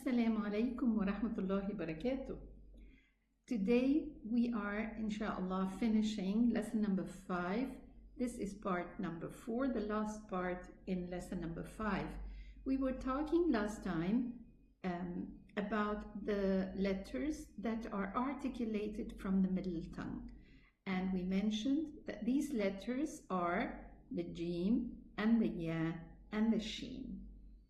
Assalamu alaikum wa rahmatullahi wa barakatuh. Today we are, inshallah, finishing lesson number 5. This is part number 4, the last part in lesson number 5. We were talking last time about the letters that are articulated from the middle tongue. And we mentioned that these letters are the Jim and the Ya and the Sheen.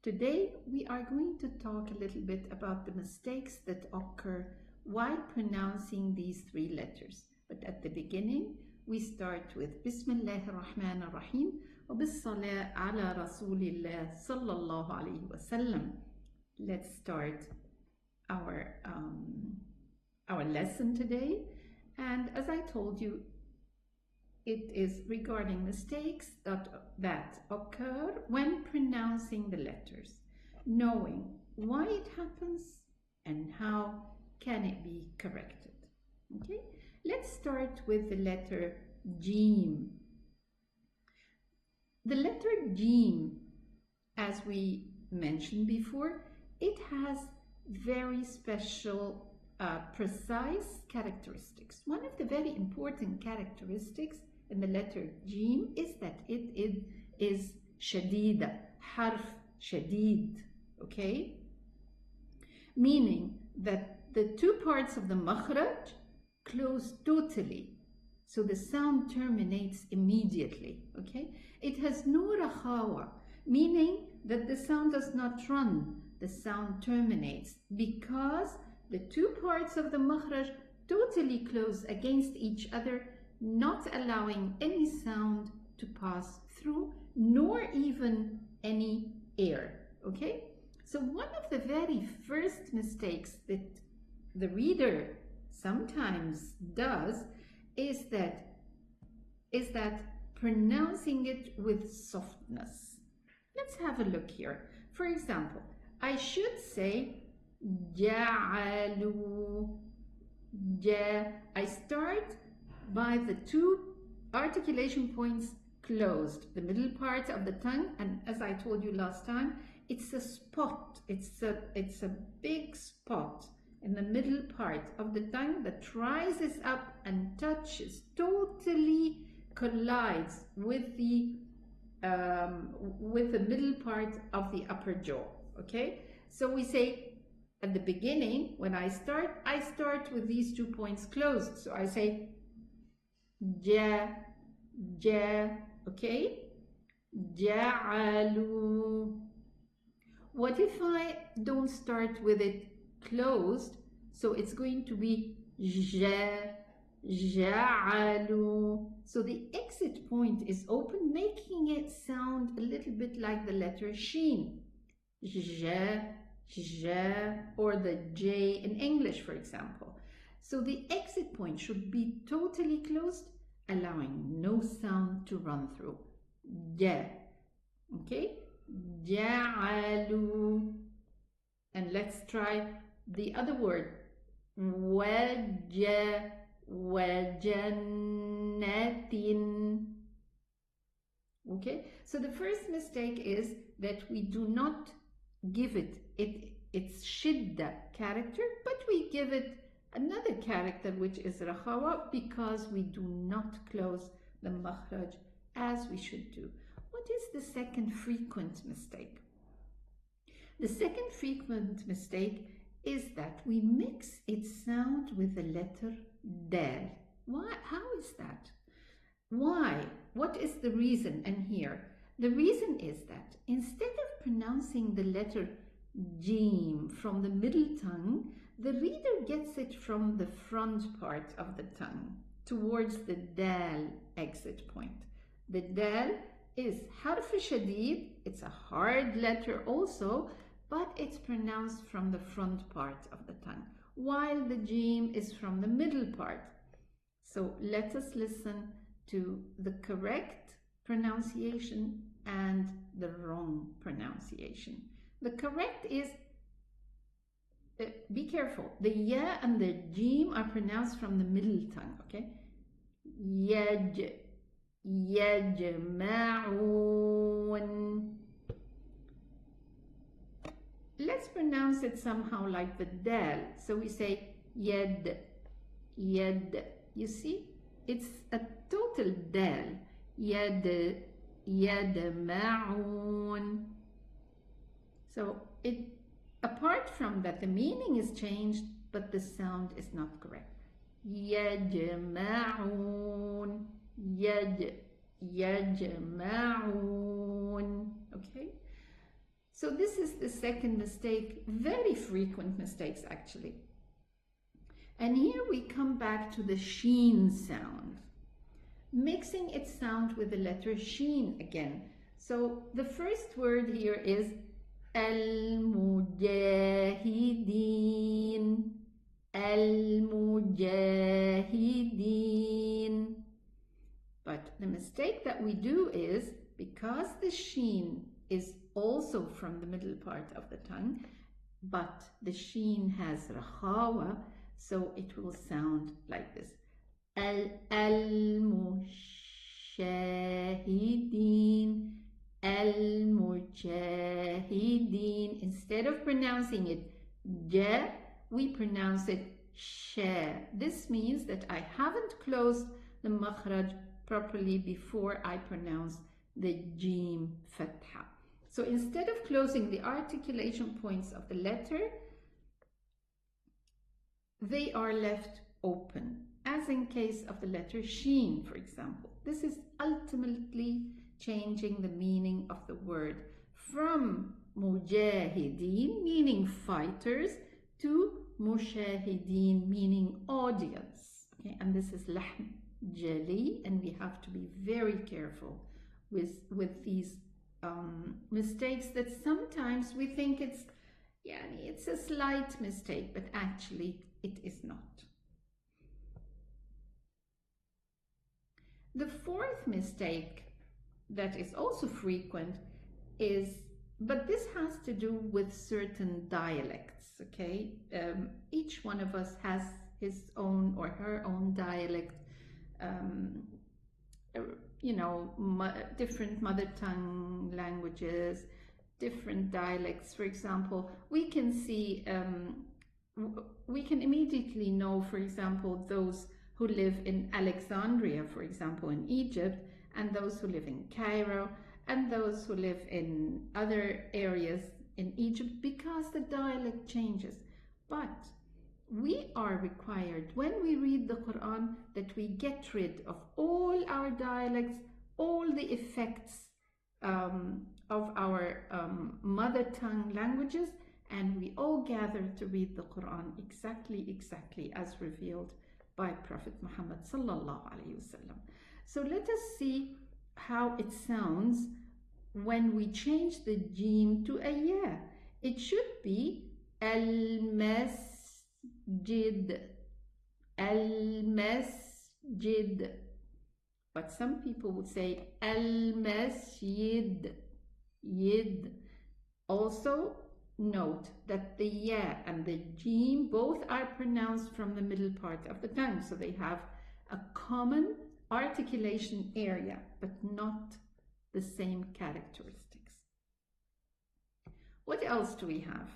Today we are going to talk a little bit about the mistakes that occur while pronouncing these three letters. But at the beginning we start with Bismillahir Rahmanir Rahim wa bis-salah ala Rasulillah sallallahu alayhi wa sallam. Let's start our lesson today. And as I told you, it is regarding mistakes that occur when pronouncing the letters, knowing why it happens and how can it be corrected. Okay, let's start with the letter Jim. The letter Jim, as we mentioned before, it has very special precise characteristics. One of the very important characteristics in the letter Jim is that it is shadida, harf shadid, okay? Meaning that the two parts of the makhraj close totally, so the sound terminates immediately, okay? It has no rakhawa, meaning that the sound does not run, the sound terminates because the two parts of the makhraj totally close against each other, not allowing any sound to pass through, nor even any air, okay? So one of the very first mistakes that the reader sometimes does is that pronouncing it with softness. Let's have a look here. For example, I should say ja'alu, I start by the two articulation points closed, the middle part of the tongue, and as I told you last time, it's a spot, it's a big spot in the middle part of the tongue that rises up and touches, totally collides with the middle part of the upper jaw, okay? So we say at the beginning, when I start with these 2 points closed. So I say ja, okay? Ja'alu. What if I don't start with it closed? So it's going to be ja'alu. So the exit point is open, making it sound a little bit like the letter Sheen. Or the J in English, for example. So the exit point should be totally closed, allowing no sound to run through. Ja. Okay? Ja'alu. And let's try the other word. Wajannatin. Okay? So the first mistake is that we do not give its shidda character, but we give it another character which is rakhawa because we do not close the makhraj as we should do. What is the second frequent mistake? The second frequent mistake is that we mix its sound with the letter dal. Why? How is that? Why? What is the reason? And here the reason is that instead of pronouncing the letter Jim from the middle tongue, the reader gets it from the front part of the tongue towards the dal exit point. The dal is harf shadid, it's a hard letter also, but it's pronounced from the front part of the tongue, while the Jim is from the middle part. So let us listen to the correct pronunciation and the wrong pronunciation. The correct is, be careful, the Ya and the Jim are pronounced from the middle tongue, okay? Yajma'un. let's pronounce it somehow like the dal. So we say yad, yad. You see, it's a total dal. Yad, yadma'un. So it, apart from that, the meaning is changed, but the sound is not correct. Yajma'un, yajma'un. Okay. So this is the second mistake, very frequent mistakes actually. And here we come back to the sheen sound, mixing its sound with the letter sheen again. So the first word here is al-mujahideen, al-mujahideen. But the mistake that we do is, because the sheen is also from the middle part of the tongue, but the sheen has rakhawa, so it will sound like this. Al-mujahideen, al-mujahideen. Instead of pronouncing it ja, we pronounce it sha. This means that I haven't closed the makhraj properly before I pronounce the jim fatha. So instead of closing the articulation points of the letter, they are left open, as in case of the letter sheen, for example. This is ultimately changing the meaning of the word from mujahideen, meaning fighters, to mushahideen, meaning audience. Okay? And this is lahm jali, and we have to be very careful with these mistakes that sometimes we think it's a slight mistake, but actually it is not. The fourth mistake that is also frequent is, but this has to do with certain dialects, okay? Each one of us has his own or her own dialect, different mother tongue languages, different dialects. For example, we can see, we can immediately know, for example, those who live in Alexandria, for example, in Egypt, and those who live in Cairo, and those who live in other areas in Egypt, because the dialect changes. But we are required, when we read the Quran, that we get rid of all our dialects, all the effects of our mother tongue languages, and we all gather to read the Quran exactly as revealed by Prophet Muhammad sallallahu alaihi wasallam. So let us see how it sounds when we change the jim to a ya. It should be al-masjid, al-masjid. But some people would say al-masjid, yid. Also note that the ya and the jim both are pronounced from the middle part of the tongue, so they have a common articulation area, but not the same characteristics. What else do we have?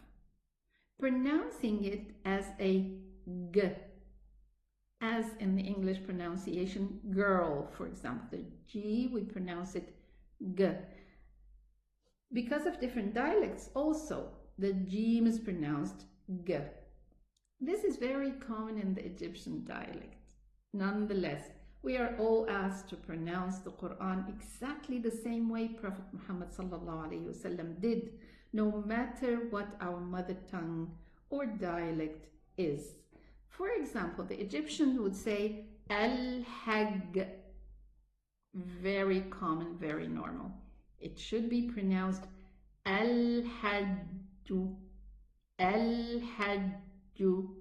Pronouncing it as a g, as in the English pronunciation girl, for example. The G, we pronounce it g. Because of different dialects also, the jim is pronounced g. This is very common in the Egyptian dialect. Nonetheless, we are all asked to pronounce the Quran exactly the same way Prophet Muhammad sallallahu alaihi wasallam did, no matter what our mother tongue or dialect is. For example, the Egyptian would say al-hajj, very common, very normal. It should be pronounced al-hajju, al-hajju,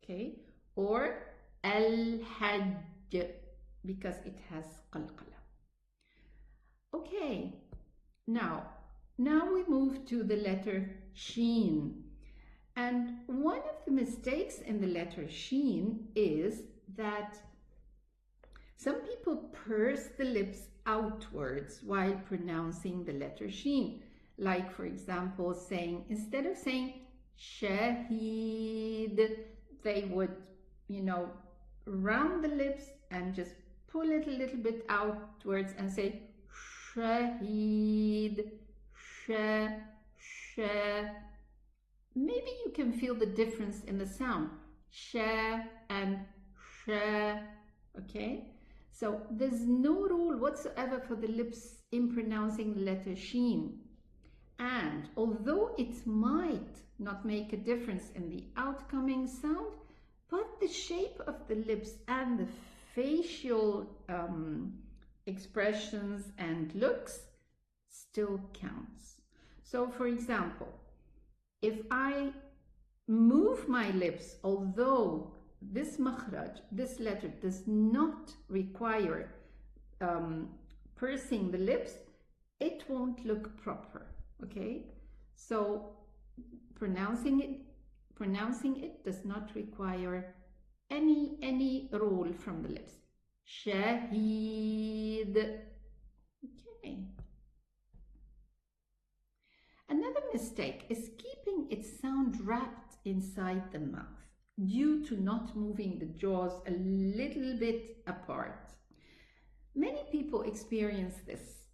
okay, or al-hajj, because it has qalqala. Okay, now we move to the letter sheen. And one of the mistakes in the letter sheen is that some people purse the lips outwards while pronouncing the letter sheen. Like, for example, saying, instead of saying shahid, they would, round the lips and just pull it a little bit outwards and say shahid, sha, sha. Maybe you can feel the difference in the sound, sha and sha, okay? So there's no rule whatsoever for the lips in pronouncing the letter sheen. And although it might not make a difference in the outcoming sound, but the shape of the lips and the facial expressions and looks still counts. So for example, if I move my lips, although this makhraj, this letter, does not require pursing the lips, it won't look proper, okay? So pronouncing it does not require any rule from the lips. Shahid. Okay. Another mistake is keeping its sound wrapped inside the mouth due to not moving the jaws a little bit apart. Many people experience this.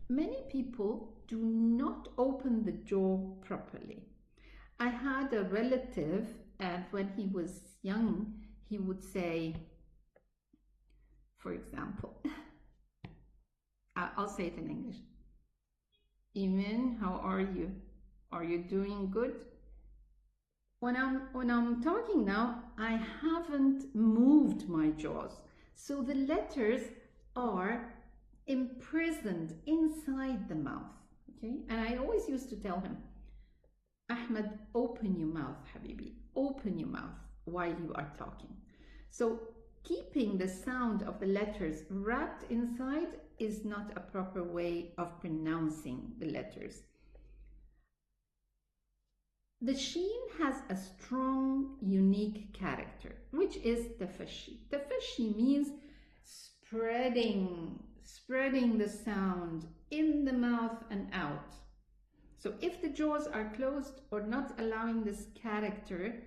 Many people do not open the jaw properly. I had a relative, and when he was young, he would say, for example, I'll say it in English. Iman, how are you? Are you doing good? When I'm talking now, I haven't moved my jaws, so the letters are imprisoned inside the mouth, okay? And I always used to tell him, Ahmed, open your mouth, Habibi, open your mouth while you are talking. So keeping the sound of the letters wrapped inside is not a proper way of pronouncing the letters. The sheen has a strong, unique character, which is tafashi. Tafashi means spreading the sound in the mouth and out. So if the jaws are closed or not allowing this character,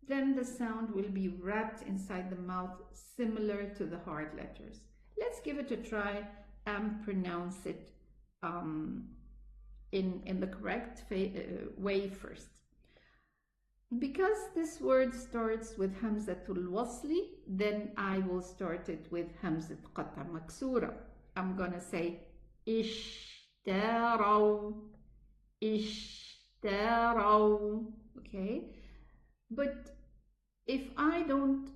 then the sound will be wrapped inside the mouth, similar to the hard letters. Let's give it a try and pronounce it in the correct way first. Because this word starts with Hamzatul Wasli, then I will start it with Hamzat Qata Maksura. I'm gonna say Ishtaraw, Ishtaraw, okay? But if I don't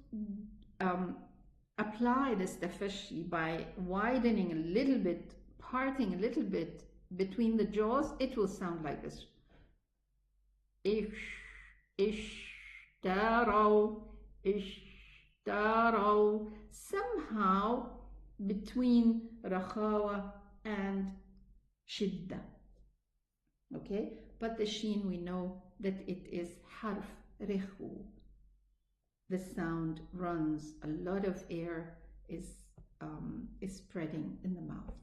apply this tafashi by widening a little bit, parting a little bit between the jaws, it will sound like this. Ishtaraw, Ishtaraw. Somehow between Rakhawa and Shidda. Okay? But the sheen, we know that it is harf, Rekhu. The sound runs, a lot of air is spreading in the mouth.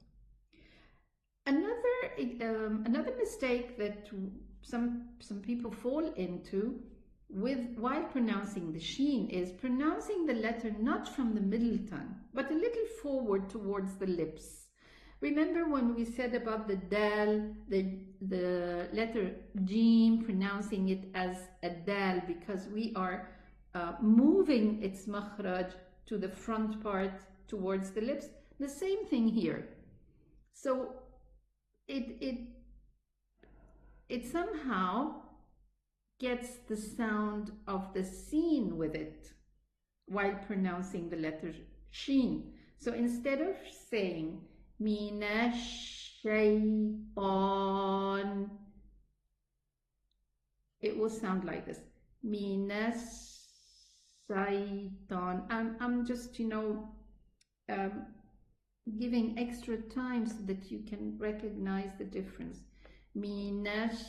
Another mistake that some people fall into while pronouncing the sheen is pronouncing the letter not from the middle tongue, but a little forward towards the lips. Remember when we said about the dal, the letter jim, pronouncing it as a dal because we are moving its makhraj to the front part towards the lips? The same thing here. So it somehow gets the sound of the seen with it while pronouncing the letter sheen. So instead of saying Minash Shaytan, it will sound like this. Minash Shaytan. I'm just, giving extra time so that you can recognize the difference. Minash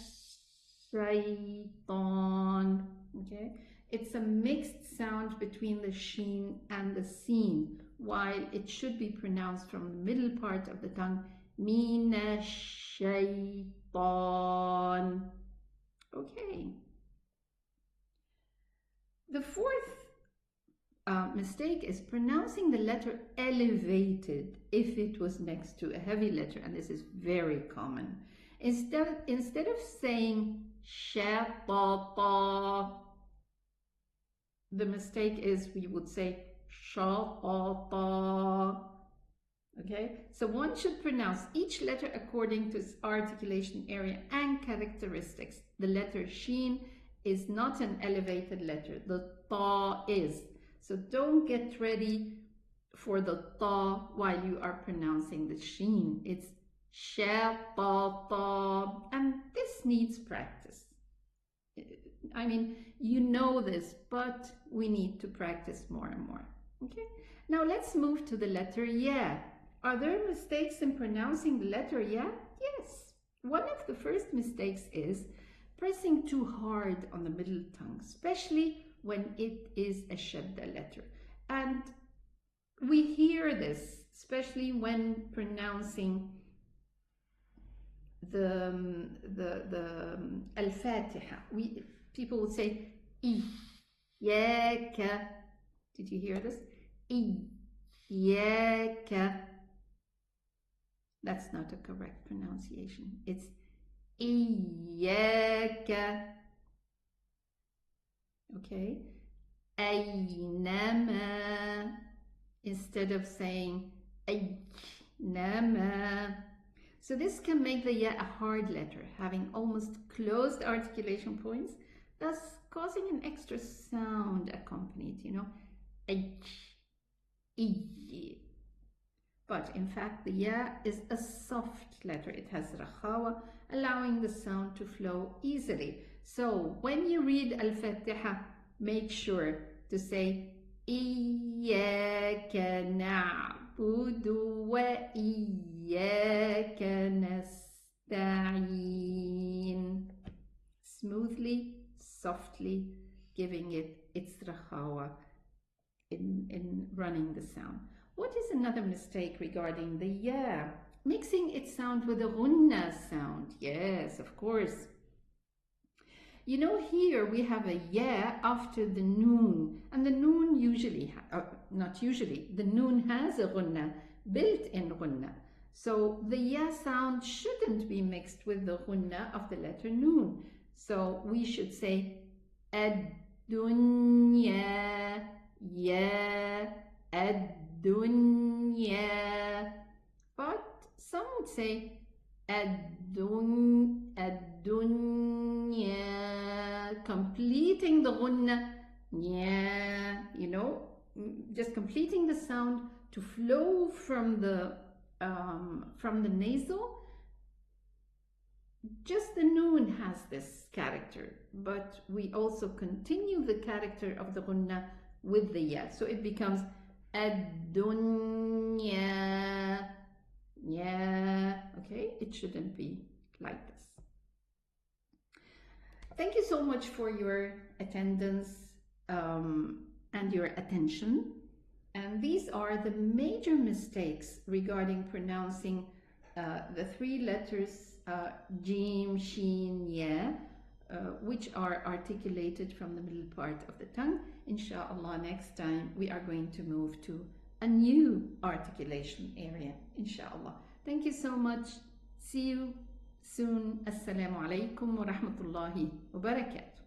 Shaytan. Okay? It's a mixed sound between the sheen and the seen, while it should be pronounced from the middle part of the tongue, Mina shaitan. Okay. The fourth mistake is pronouncing the letter elevated if it was next to a heavy letter, and this is very common. Instead of saying shatata, the mistake is we would say shatata. Okay, so one should pronounce each letter according to its articulation area and characteristics. The letter sheen is not an elevated letter. The ta is. So don't get ready for the ta while you are pronouncing the sheen. It's sha ta ta, and this needs practice. I mean, you know this, but we need to practice more and more. Okay, now let's move to the letter ya. Are there mistakes in pronouncing the letter ya? Yes. One of the first mistakes is pressing too hard on the middle tongue, especially when it is a shadda letter. And we hear this, especially when pronouncing the Al-Fatiha. People would say, Iyaka. Did you hear this? Iyaka. That's not a correct pronunciation. It's Iyaka. Okay. Aynama. Instead of saying Aynama. So this can make the ya a hard letter, having almost closed articulation points, thus causing an extra sound accompanied, you know. But in fact, the ya is a soft letter. It has rakhawa, allowing the sound to flow easily. So when you read Al-Fatiha, make sure to say Iyaka na'budu wa Iyaka nasta'in. Smoothly, softly, giving it its rakhawa in running the sound. What is another mistake regarding the ya? Mixing its sound with the ghunna sound. Yes, of course. You know, here we have a ya after the noon, and the noon usually, not usually, the noon has a ghunna, built-in ghunna. So the ya sound shouldn't be mixed with the ghunna of the letter noon. So we should say ad-dunya, ya, ad-dunya. But some would say ad-dunya, completing the ghunna, yeah, you know, just completing the sound to flow from the nasal. Just the noon has this character, but we also continue the character of the ghunna with the ya, so it becomes ad-dunya. Yeah, okay, it shouldn't be like this. Thank you so much for your attendance and your attention. And these are the major mistakes regarding pronouncing the three letters Jim, Sheen, Ya, which are articulated from the middle part of the tongue. Inshallah, next time we are going to move to a new articulation area, inshallah. Thank you so much. See you soon. Assalamu alaikum wa rahmatullahi wa barakatuh.